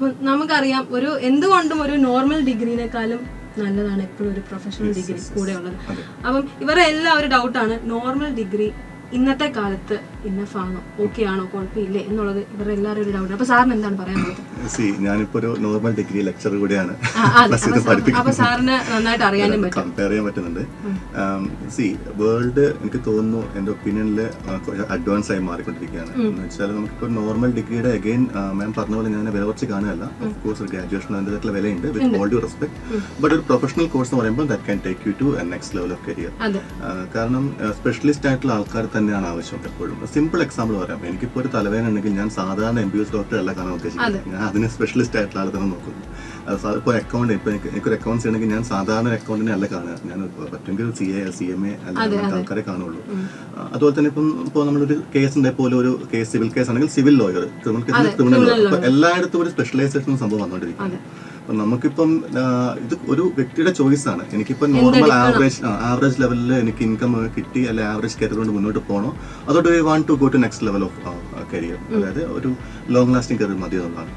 അപ്പൊ നമുക്കറിയാം ഒരു എന്തുകൊണ്ടും ഒരു നോർമൽ ഡിഗ്രിനേക്കാളും നല്ലതാണ് എപ്പോഴും ഒരു പ്രൊഫഷണൽ ഡിഗ്രി കൂടെ ഉള്ളത്. അപ്പം ഇവരുടെ എല്ലാം ഒരു ഡൗട്ടാണ്, നോർമൽ ഡിഗ്രി ഇന്നത്തെ കാലത്ത് ഇന്നഫ് ആണോ, ഓക്കെ ആണോ, കുഴപ്പമില്ലേ എന്നുള്ളത് ഇവരുടെ എല്ലാവരും ഒരു ഡൗട്ട്. അപ്പൊ സാറിന് എന്താണ് പറയാനുള്ളത്? ഞാനിപ്പോ ഒരു നോർമൽ ഡിഗ്രി ലെക്ചർ കൂടിയാണ്. അപ്പൊ സാറിന് നന്നായിട്ട് അറിയാനും പറ്റും, കമ്പയർ ചെയ്യാൻ പറ്റുന്നുണ്ട്. വേൾഡ് എനിക്ക് തോന്നുന്നു എന്റെ ഒപ്പീനിയനിൽ അഡ്വാൻസ് ആയി മാറിക്കൊണ്ടിരിക്കുകയാണ്. എന്ന് വെച്ചാൽ നമുക്കിപ്പോ നോർമൽ ഡിഗ്രിയുടെ അഗൈൻ മാം പറഞ്ഞ പോലെ ഞാൻ വില കുറച്ച് കാണുകയല്ല. ഓഫ് കോഴ്സ് ഒരു ഗ്രാജുവേഷൻ അതിൻ്റെതായിട്ടുള്ള വിലയുണ്ട്, with all due respect. But ഒരു പ്രൊഫഷണൽ കോഴ്സ് എന്ന് പറയുമ്പോൾ that can take you to next level of career. കാരണം സ്പെഷ്യലിസ്റ്റ് ആയിട്ടുള്ള ആൾക്കാർ തന്നെയാണ് ആവശ്യം എപ്പോഴും. സിമ്പിൾ എക്സാമ്പിൾ പറയാം, എനിക്കിപ്പോൾ ഒരു തലവേദന ഉണ്ടെങ്കിൽ ഞാൻ സാധാരണ MBBS ഡോക്ടറെ അല്ല കാണാൻ ഉദ്ദേശിക്കുന്നത്, ഞാൻ അതിന് സ്പെഷ്യലിസ്റ്റ് ആയിട്ടുള്ള ആൾ തന്നെ നോക്കുന്നു. ഇപ്പോൾ അക്കൗണ്ട്, ഇപ്പോൾ എനിക്കൊരു അക്കൗണ്ട്സ് ചെയ്യണമെങ്കിൽ ഞാൻ സാധാരണ അക്കൗണ്ടിനെ അല്ല കാണുക, ഞാൻ പറ്റുമെങ്കിൽ CA CMA അല്ലെങ്കിൽ ആൾക്കാരെ കാണുള്ളൂ. അതുപോലെ തന്നെ ഇപ്പോൾ നമ്മളൊരു കേസിന്റെ പോലെ ഒരു കേസ് സിവിൽ കേസ് ആണെങ്കിൽ സിവിൽ ലോയർ, ക്രിമിനൽ ലോയർ, അപ്പോൾ എല്ലായിടത്തും ഒരു സ്പെഷ്യലൈസേഷൻ സംഭവം വന്നുകൊണ്ടിരിക്കുകയാണ്. അപ്പം നമുക്കിപ്പം ഇത് ഒരു വ്യക്തിയുടെ ചോയ്സ് ആണ്. എനിക്കിപ്പോൾ നോർമൽ ആവറേജ് ലെവലിൽ എനിക്ക് ഇൻകം കിട്ടി, അല്ലെ ആവറേജ് കരിയർ കൊണ്ട് മുന്നോട്ട് പോകണോ, അതോട്ട് I want to go to next level of career, അതായത് ഒരു ലോങ് ലാസ്റ്റിംഗ് കരിയർ മതി എന്നുള്ളതാണ്.